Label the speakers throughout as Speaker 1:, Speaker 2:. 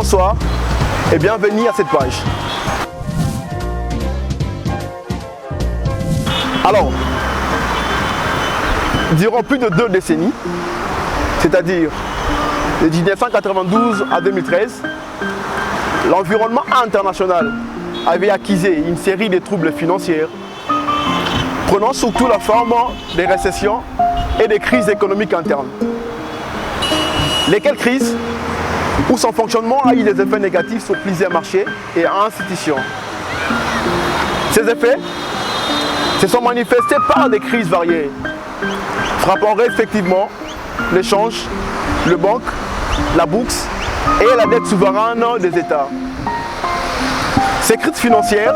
Speaker 1: Bonsoir et bienvenue à cette page. Alors, durant plus de 2 décennies, c'est-à-dire de 1992 à 2013, l'environnement international avait acquisé une série de troubles financiers, prenant surtout la forme des récessions et des crises économiques internes. Lesquelles crises, où son fonctionnement a eu des effets négatifs sur plusieurs marchés et institutions. Ces effets se sont manifestés par des crises variées, frappant respectivement l'échange, le banque, la bourse et la dette souveraine des États. Ces crises financières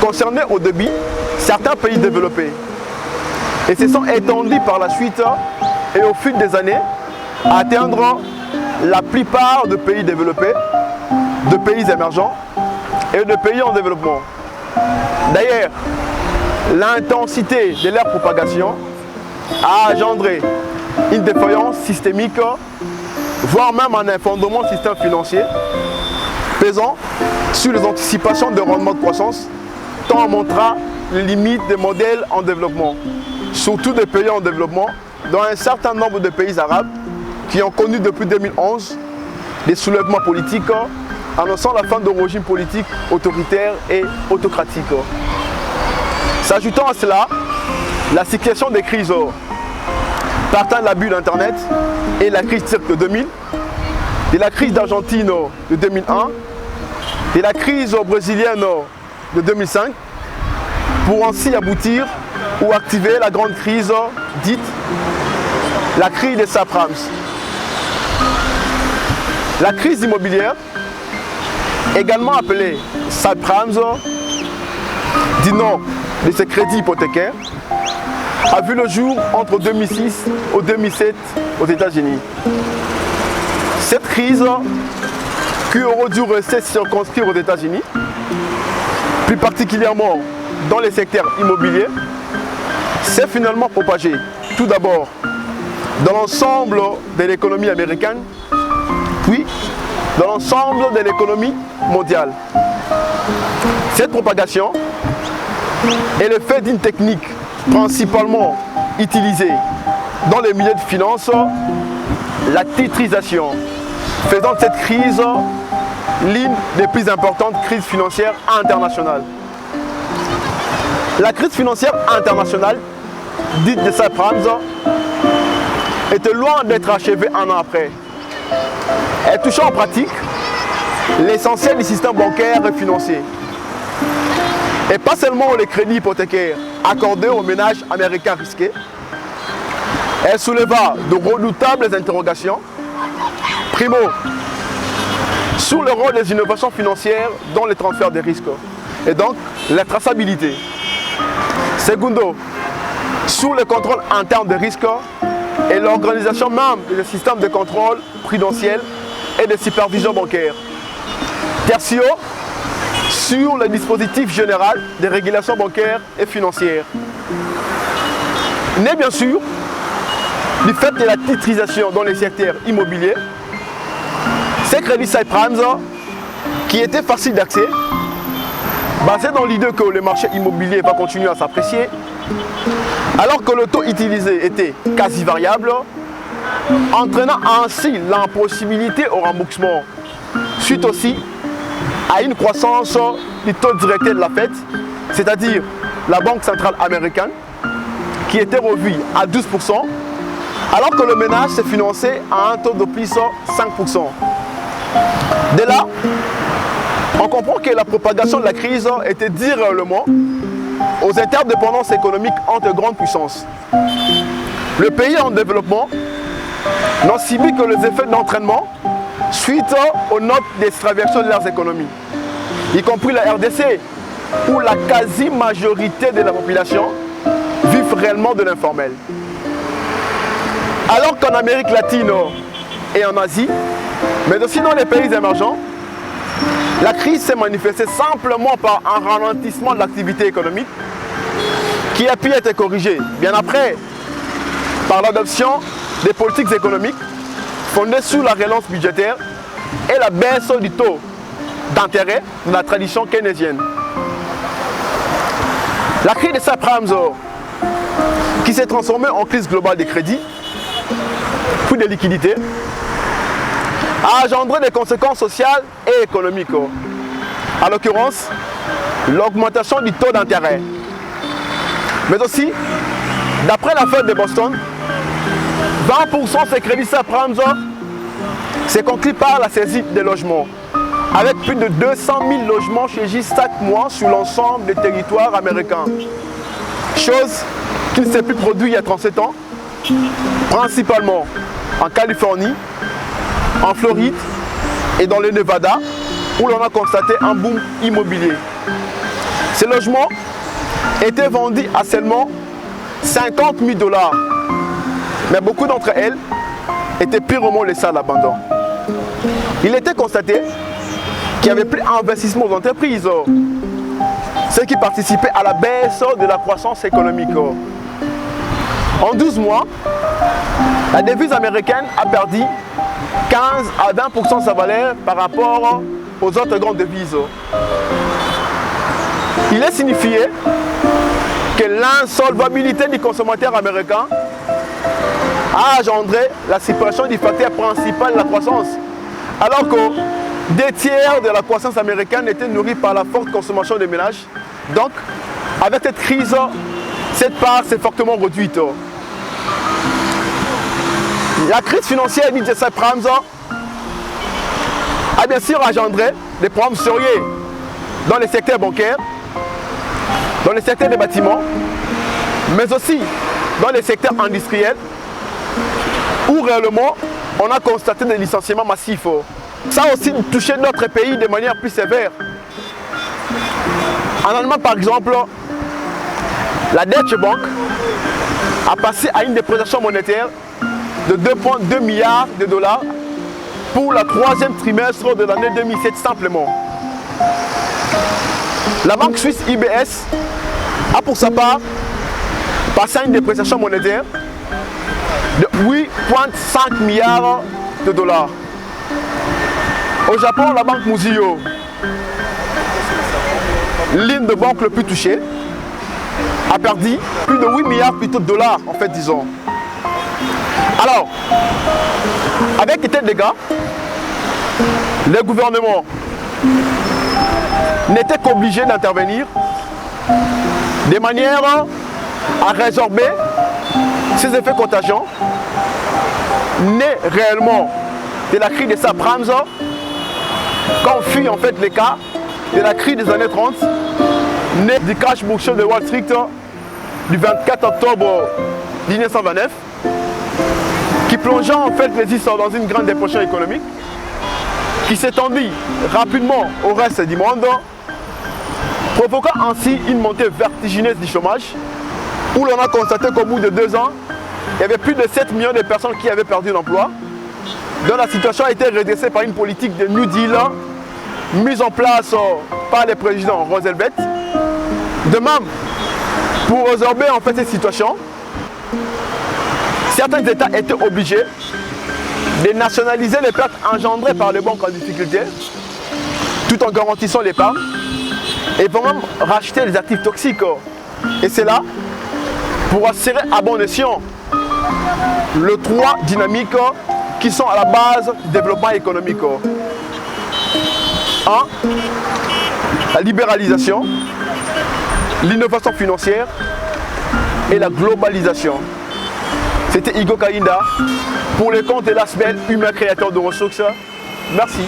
Speaker 1: concernaient au début certains pays développés et se sont étendues par la suite et au fil des années à atteindre la plupart de pays développés, de pays émergents et de pays en développement. D'ailleurs, l'intensité de leur propagation a engendré une défaillance systémique, voire même un effondrement du système financier, pesant sur les anticipations de rendement de croissance, tant en montrant les limites des modèles en développement, surtout des pays en développement, dont un certain nombre de pays arabes qui ont connu depuis 2011 des soulèvements politiques annonçant la fin de régime politique autoritaire et autocratique. S'ajoutant à cela, la situation des crises partant de la bulle Internet et la crise turque de 2000, de la crise d'Argentine de 2001, de la crise brésilienne de 2005, pour ainsi aboutir ou activer la grande crise dite la crise des subprimes. La crise immobilière, également appelée subprimes, du nom de ces crédits hypothécaires, a vu le jour entre 2006 et 2007 aux États-Unis. Cette crise, qui aurait dû rester circonscrite aux États-Unis, plus particulièrement dans les secteurs immobiliers, s'est finalement propagée tout d'abord dans l'ensemble de l'économie américaine, puis dans l'ensemble de l'économie mondiale. Cette propagation est le fait d'une technique principalement utilisée dans les milieux de finance, la titrisation, faisant de cette crise l'une des plus importantes crises financières internationales. La crise financière internationale, dite des subprimes, était loin d'être achevée un an après. Elle touchait en pratique l'essentiel du système bancaire et financier. Et pas seulement les crédits hypothécaires accordés aux ménages américains risqués. Elle souleva de redoutables interrogations. Primo, sur le rôle des innovations financières dans les transferts de risques et donc la traçabilité. Secondo, sur le contrôle interne des risques et l'organisation même des systèmes de contrôle prudentiel et de supervision bancaire. Tertio, sur le dispositif général des régulations bancaires et financières. Né bien sûr du fait de la titrisation dans les secteurs immobiliers, ces crédits subprimes qui étaient faciles d'accès, basés dans l'idée que le marché immobilier va continuer à s'apprécier, alors que le taux utilisé était quasi variable, entraînant ainsi l'impossibilité au remboursement, suite aussi à une croissance du taux directeur de la Fed, c'est-à-dire la Banque centrale américaine, qui était revue à 12%, alors que le ménage s'est financé à un taux de plus 5%. Dès là, on comprend que la propagation de la crise était due réellement aux interdépendances économiques entre grandes puissances. Les pays en développement n'ont subi que les effets d'entraînement suite aux notes d'extraversion de leurs économies, y compris la RDC, où la quasi-majorité de la population vit réellement de l'informel. Alors qu'en Amérique latine et en Asie, mais aussi dans les pays émergents, la crise s'est manifestée simplement par un ralentissement de l'activité économique qui a pu être corrigé bien après par l'adoption des politiques économiques fondées sur la relance budgétaire et la baisse du taux d'intérêt de la tradition keynésienne. La crise des subprimes, qui s'est transformée en crise globale des crédits, puis des liquidités, a engendré des conséquences sociales et économiques. En l'occurrence, l'augmentation du taux d'intérêt. Mais aussi, d'après la Fed de Boston, 20% de ces crédits subprimes c'est conclu par la saisie des logements, avec plus de 200 000 logements saisis chaque mois sur l'ensemble des territoires américains. Chose qui ne s'est plus produite il y a 37 ans, principalement en Californie, en Floride et dans le Nevada, où l'on a constaté un boom immobilier. Ces logements étaient vendus à seulement 50 000 $, mais beaucoup d'entre elles étaient purement laissées à l'abandon. Il était constaté qu'il n'y avait plus d'investissement aux entreprises, ce qui participait à la baisse de la croissance économique. En 12 mois, la devise américaine a perdu 15 à 20% de sa valeur par rapport aux autres grandes devises. Il est signifié que l'insolvabilité du consommateur américain a engendré la suppression du facteur principal de la croissance, alors que 2 tiers de la croissance américaine était nourrie par la forte consommation des ménages. Donc, avec cette crise, cette part s'est fortement réduite. La crise financière dite des subprimes a bien sûr engendré des problèmes sérieux dans les secteurs bancaires, dans les secteurs des bâtiments, mais aussi dans les secteurs industriels, où réellement on a constaté des licenciements massifs. Ça a aussi touché notre pays de manière plus sévère. En Allemagne, par exemple, la Deutsche Bank a passé à une dépréciation monétaire de 2,2 milliards de $, pour le 3e trimestre de l'année 2007 simplement. La banque suisse IBS a pour sa part passé à une dépréciation monétaire de 8,5 milliards de $. Au Japon, la banque Mizuho, l'une des banques les plus touchées, a perdu plus de 8 milliards plutôt de dollars, en fait, disons. Alors, avec ces dégâts, le gouvernement n'était qu'obligé d'intervenir de manière à résorber ces effets contagions nés réellement de la crise des subprimes, quand fut en fait le cas de la crise des années 30, née du crash boursier de Wall Street du 24 octobre 1929, qui plongea en fait les histoires dans une grande dépression économique, qui s'étendit rapidement au reste du monde, provoquant ainsi une montée vertigineuse du chômage, où l'on a constaté qu'au bout de 2 ans, il y avait plus de 7 millions de personnes qui avaient perdu l'emploi, dont la situation a été redressée par une politique de New Deal mise en place par le président Roosevelt. De même, pour résorber en fait cette situation, certains États étaient obligés de nationaliser les pertes engendrées par les banques en difficulté, tout en garantissant l'épargne, et vont même racheter les actifs toxiques. Et c'est là pour assurer à bon escient les 3 dynamiques qui sont à la base du développement économique. 1. La libéralisation, l'innovation financière et la globalisation. C'était Igo Kainda pour le compte de la semaine Humain Créateur de Ressources. Merci.